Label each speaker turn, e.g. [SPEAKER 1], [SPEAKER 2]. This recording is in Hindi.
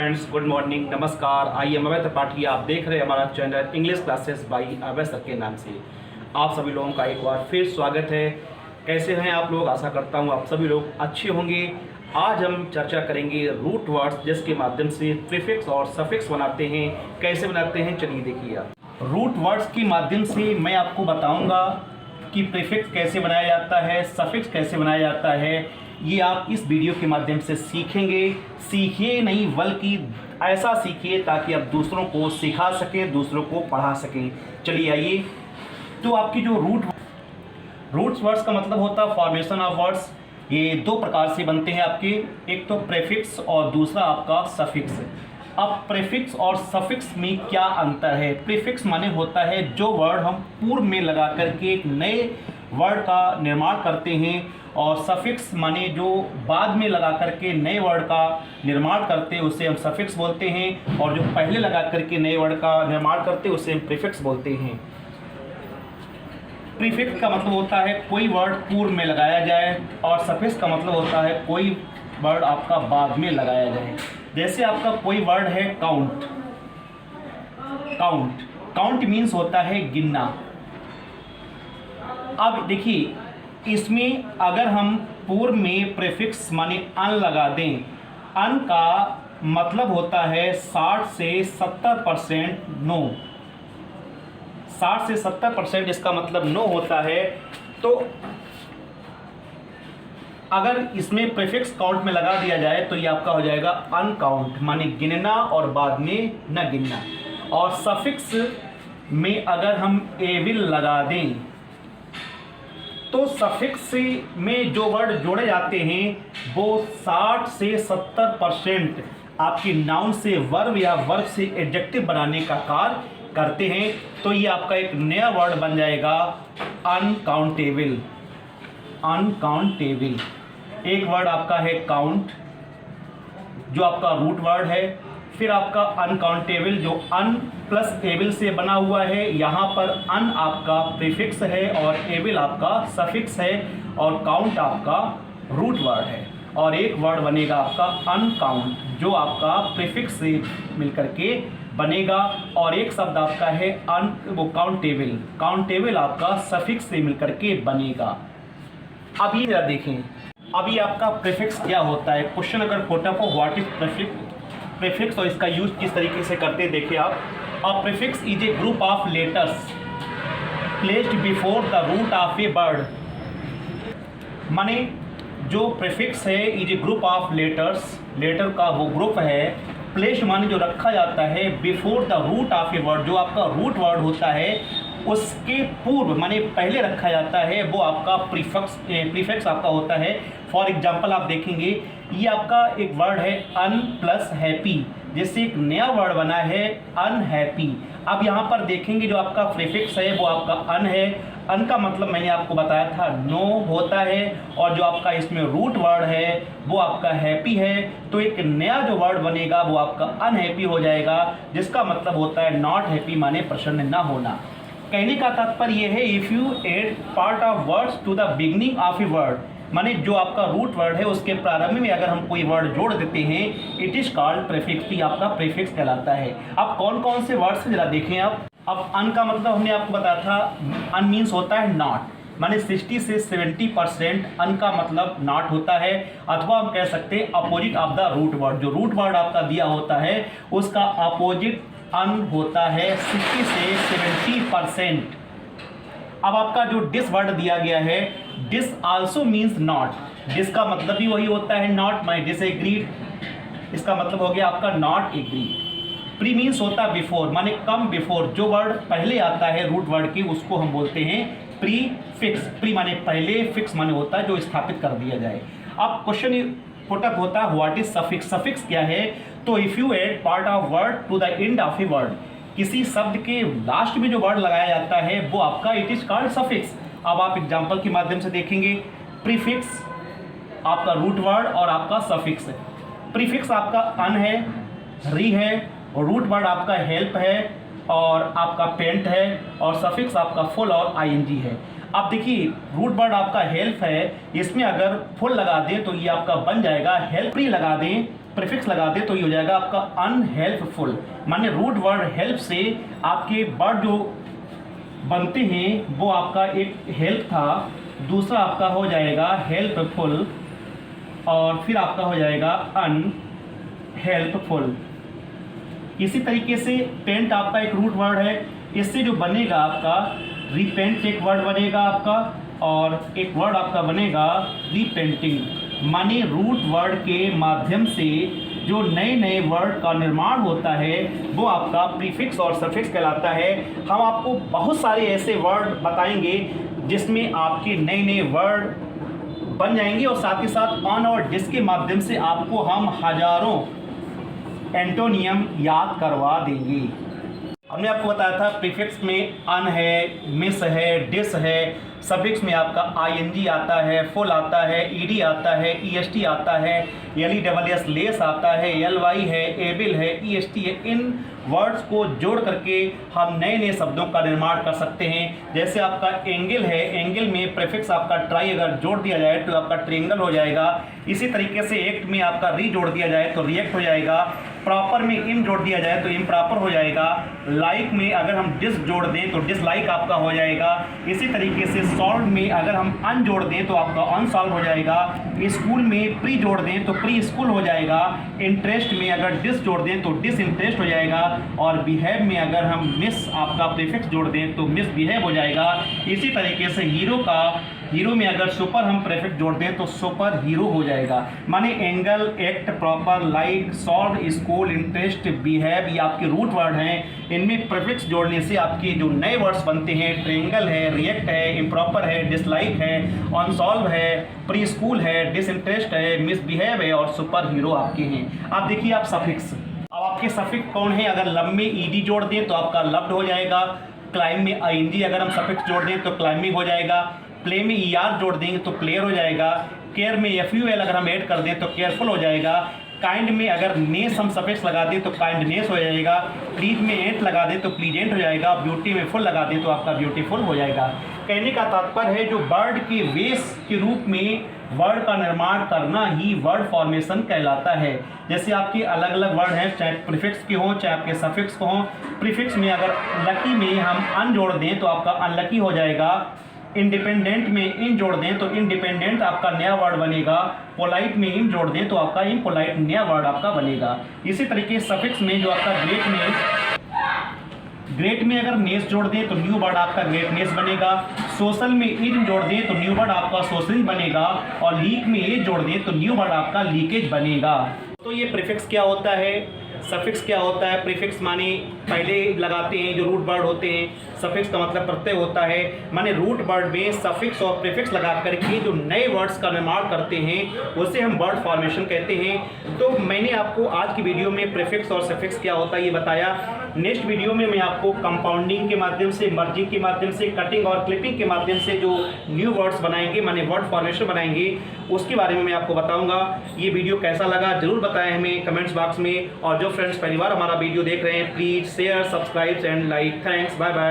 [SPEAKER 1] फ्रेंड्स, गुड मॉर्निंग, नमस्कार। आई एम अवैध त्रिपाठी। आप देख रहे हैं हमारा चैनल इंग्लिश क्लासेस बाई अवैध सर के नाम से। आप सभी लोगों का एक बार फिर स्वागत है। कैसे हैं आप लोग? आशा करता हूं आप सभी लोग अच्छे होंगे। आज हम चर्चा करेंगे रूट वर्ड्स, जिसके माध्यम से प्रीफिक्स और सफिक्स बनाते हैं। कैसे बनाते हैं, चलिए देखिए। आप रूट वर्ड्स के माध्यम से मैं आपको बताऊँगा कि प्रीफिक्स कैसे बनाया जाता है, सफिक्स कैसे बनाया जाता है। ये आप इस वीडियो के माध्यम से सीखेंगे। सीखिए नहीं, बल्कि ऐसा सीखिए ताकि आप दूसरों को सिखा सकें, दूसरों को पढ़ा सकें। चलिए आइए। तो आपकी जो रूट्स वर्ड्स का मतलब होता है फॉर्मेशन ऑफ वर्ड्स। ये दो प्रकार से बनते हैं आपके, एक तो प्रीफिक्स और दूसरा आपका सफिक्स। अब प्रीफिक्स और सफिक्स में क्या अंतर है? प्रीफिक्स माने होता है जो वर्ड हम पूर्व में लगा करके एक नए वर्ड का निर्माण करते हैं, और सफिक्स माने जो बाद में लगा करके नए वर्ड का निर्माण करते हैं उसे हम सफिक्स बोलते हैं, और जो पहले लगा करके नए वर्ड का निर्माण करते हैं उसे हम प्रीफिक्स बोलते हैं। प्रीफिक्स का मतलब होता है कोई वर्ड पूर्व में लगाया जाए, और सफिक्स का मतलब होता है कोई वर्ड आपका बाद में लगाया जाए। जैसे आपका कोई वर्ड है काउंट। काउंट काउंट मीन्स होता है गिनना। अब देखिए, इसमें अगर हम पूर्व में प्रीफिक्स माने अन लगा दें, अन का मतलब होता है 60 से 70% नो। 60 से 70% इसका मतलब नो होता है। तो अगर इसमें प्रीफिक्स काउंट में लगा दिया जाए तो ये आपका हो जाएगा अनकाउंट, माने गिनना और बाद में न गिनना। और सफिक्स में अगर हम एविल लगा दें तो सफिक्स में जो वर्ड जोड़े जाते हैं वो 60 से 70% आपकी नाउन से वर्ब या वर्ब से एडजेक्टिव बनाने का कार्य करते हैं। तो ये आपका एक नया वर्ड बन जाएगा अनकाउंटेबल। अनकाउंटेबल एक वर्ड आपका है काउंट, जो आपका रूट वर्ड है। फिर आपका अनकाउंटेबल जो अन प्लस एबल से बना हुआ है। यहाँ पर अन आपका प्रीफिक्स है और एबल आपका सफिक्स है, और काउंट आपका रूट वर्ड है। और एक वर्ड बनेगा आपका अनकाउंट, जो आपका प्रीफिक्स से मिलकर के बनेगा। और एक शब्द आपका है वो काउंटेबल। काउंटेबल आपका सफिक्स से मिलकर के बनेगा। अब ये जरा देखें, अभी आपका प्रीफिक्स क्या होता है। क्वेश्चन अगर पुट अप हो, व्हाट इज प्रीफिक्स और इसका यूज किस तरीके से करते हैं, देखिए आप। A prefix is a group of letters placed before the root of a word. माने जो प्रीफिक्स है is a group of letters, letter का वो ग्रुप है। प्लेस्ड माने जो रखा जाता है before the root of a word, जो आपका रूट वर्ड होता है उसके पूर्व माने पहले रखा जाता है, वो आपका प्रीफिक्स आपका होता है। फॉर एग्जांपल आप देखेंगे, ये आपका एक वर्ड है अन प्लस हैप्पी, जिससे एक नया वर्ड बना है अनहैप्पी। अब यहाँ पर देखेंगे जो आपका प्रीफिक्स है वो आपका अन है। अन का मतलब मैंने आपको बताया था नो होता है, और जो आपका इसमें रूट वर्ड है वो आपका हैप्पी है। तो एक नया जो वर्ड बनेगा वो आपका अनहैप्पी हो जाएगा, जिसका मतलब होता है नॉट हैप्पी, माने प्रसन्न न होना। कहने का तात्पर्य यह है, if you add part of words to the beginning of a word, माने जो आपका रूट वर्ड है उसके प्रारंभ में अगर हम कोई वर्ड जोड़ देते हैं, इट इज कॉल्ड प्रीफिक्स। ये आपका प्रीफिक्स कहलाता है। अब कौन कौन से वर्ड्स जरा देखें आप। अब अन का मतलब हमने आपको बताया था, अन मीन्स होता है नॉट, माने 60 से 70% अन का मतलब नॉट होता है। अथवा हम कह सकते हैं opposite of the root word, जो रूट वर्ड आपका दिया होता है उसका अपोजिट अन होता है 60 से 70%। अब आपका जो डिस वर्ड दिया गया है, dis also means not. Dis का मतलब भी वही होता है नॉट, माई डिसएग्रीड, इसका मतलब हो गया आपका नॉट एग्री। प्री मीन्स होता है बिफोर, माने कम बिफोर, जो वर्ड पहले आता है रूट वर्ड के उसको हम बोलते हैं प्री फिक्स। प्री माने पहले, फिक्स माने होता है जो स्थापित कर दिया जाए। अब क्वेश्चन पुटअप होता है व्हाट इज सफिक्स। सफिक्स क्या है? तो if you add part of word to the end of a word, किसी शब्द के लास्ट में जो वर्ड लगाया जाता है वो आपका इट इज कॉल्ड सफिक्स। अब आप एग्जांपल के माध्यम से देखेंगे, प्रीफिक्स आपका रूट वर्ड और आपका सफिक्स। प्रीफिक्स आपका अन है, री है, और रूट वर्ड आपका हेल्प है और आपका पेंट है, और सफिक्स आपका फुल और आईएनजी है। अब देखिए, रूट वर्ड आपका हेल्प है, इसमें अगर फुल लगा दें तो ये आपका बन जाएगा हेल्प। प्री लगा दें प्रीफिक्स लगा दे तो ये हो जाएगा आपका अनहेल्पफुल। माने रूट वर्ड हेल्प से आपके वर्ड जो बनते हैं वो आपका एक हेल्प था, दूसरा आपका हो जाएगा हेल्पफुल और फिर आपका हो जाएगा अनहेल्पफुल। इसी तरीके से पेंट आपका एक रूट वर्ड है, इससे जो बनेगा आपका रिपेंट एक वर्ड बनेगा आपका, और एक वर्ड आपका बनेगा रिपेंटिंग। माने रूट वर्ड के माध्यम से जो नए नए वर्ड का निर्माण होता है वो आपका प्रीफिक्स और सफिक्स कहलाता है। हम आपको बहुत सारे ऐसे वर्ड बताएंगे जिसमें आपके नए नए वर्ड बन जाएंगे, और साथ ही साथ ऑन और डिस के माध्यम से आपको हम हजारों एंटोनियम याद करवा देंगे। हमने आपको बताया था प्रीफिक्स में अन है, मिस है, डिस है, सफिक्स में आपका आईएनजी आता है, फुल आता है, ईडी आता है, ईएसटी आता है, एलईडब्ल्यूएस लेस आता है, एलवाई है, एबिल है, ईएसटी है। इन वर्ड्स को जोड़ करके हम नए नए शब्दों का निर्माण कर सकते हैं। जैसे आपका एंगल है, एंगल में प्रीफिक्स आपका ट्राई अगर जोड़ दिया जाए तो आपका ट्रायंगल हो जाएगा। इसी तरीके से एक्ट में आपका री जोड़ दिया जाए तो रिएक्ट हो जाएगा। प्रॉपर में इन जोड़ दिया जाए तो इम्प्रॉपर हो जाएगा। लाइक में अगर हम डिस जोड़ दें तो डिसलाइक आपका हो जाएगा। इसी तरीके से सॉल्व में अगर हम अन जोड़ दें तो आपका अनसॉल्व हो जाएगा। स्कूल में प्री जोड़ दें तो प्री स्कूल हो जाएगा। इंटरेस्ट में अगर डिस जोड़ दें तो डिस इंटरेस्ट हो जाएगा। और बिहेव में अगर हम मिस आपका प्रीफिक्स जोड़ दें तो मिस बिहेव हो जाएगा। इसी तरीके से हीरो में अगर सुपर हम प्रीफिक्स जोड़ दें तो सुपर हीरो हो जाएगा। माने angle, act, proper, like, solve, school, interest, behave ये आपके रूट वर्ड हैं। इनमें प्रीफिक्स जोड़ने से आपके जो नए वर्ड्स बनते हैं, ट्रायंगल है, रिएक्ट है, इम्प्रॉपर है, डिसलाइक है, अनसॉल्व है, प्री स्कूल है, डिसइंटरेस्ट है, मिसबिहेव है और सुपर हीरो आपके हैं। आप देखिए आप सफिक्स, अब आपके सफिक्स कौन है? अगर लब में ईडी जोड़ दें तो आपका लव्ड हो जाएगा। क्लाइम में आईएनजी अगर हम सफिक्स जोड़ दें तो क्लाइंबिंग हो जाएगा। प्ले में ईआर जोड़ देंगे तो प्लेयर हो जाएगा। केयर में एफयूएल अगर हम ऐड कर दें तो केयरफुल हो जाएगा। काइंड में अगर नेस हम सफिक्स लगा दें तो काइंडनेस हो जाएगा। प्लीज में एंट लगा दें तो प्लीजेंट हो जाएगा। ब्यूटी में फुल लगा दें तो आपका ब्यूटीफुल हो जाएगा। कहने का तात्पर्य है जो वर्ड के बेस के रूप में वर्ड का निर्माण करना ही वर्ड फॉर्मेशन कहलाता है। जैसे आपके अलग अलग वर्ड हैं, चाहे प्रीफिक्स के हों चाहे आपके सफिक्स को हों। प्रीफिक्स में अगर लकी में हम अन जोड़ दें तो आपका अनलकी हो जाएगा। इंडिपेंडेंट में इन जोड़ दें तो इंडिपेंडेंट आपका नया वर्ड बनेगा। पोलाइट में इन जोड़ दें तो आपका इम्पोलाइट नया वर्ड आपका बनेगा। इसी तरीके सफिक्स में जो आपका ग्रेट में अगर नेस जोड़ दें तो न्यू वर्ड आपका ग्रेटनेस बनेगा। सोशल में इन जोड़ दें तो न्यू वर्ड आपका सोशल बनेगा। और लीक में ए जोड़ दें तो न्यू वर्ड आपका लीकेज बनेगा। तो ये प्रीफिक्स क्या होता है, सफिक्स क्या होता है? प्रीफिक्स माने पहले लगाते हैं जो रूट वर्ड होते हैं। सफिक्स का मतलब प्रत्यय होता है। माने रूट वर्ड में सफिक्स और प्रीफिक्स लगा करके जो नए वर्ड्स का निर्माण करते हैं उसे हम वर्ड फॉर्मेशन कहते हैं। तो मैंने आपको आज की वीडियो में प्रीफिक्स और सफिक्स क्या होता है ये बताया। नेक्स्ट वीडियो में मैं आपको कंपाउंडिंग के माध्यम से, मर्जिंग के माध्यम से, कटिंग और क्लिपिंग के माध्यम से जो न्यू वर्ड्स बनाएंगे, माने वर्ड फॉर्मेशन बनाएंगे, उसके बारे में मैं आपको बताऊंगा। ये वीडियो कैसा लगा जरूर बताएं हमें कमेंट्स बॉक्स में। और जो फ्रेंड्स पहली बार हमारा वीडियो देख रहे हैं please share, subscribe and like. Thanks, bye bye.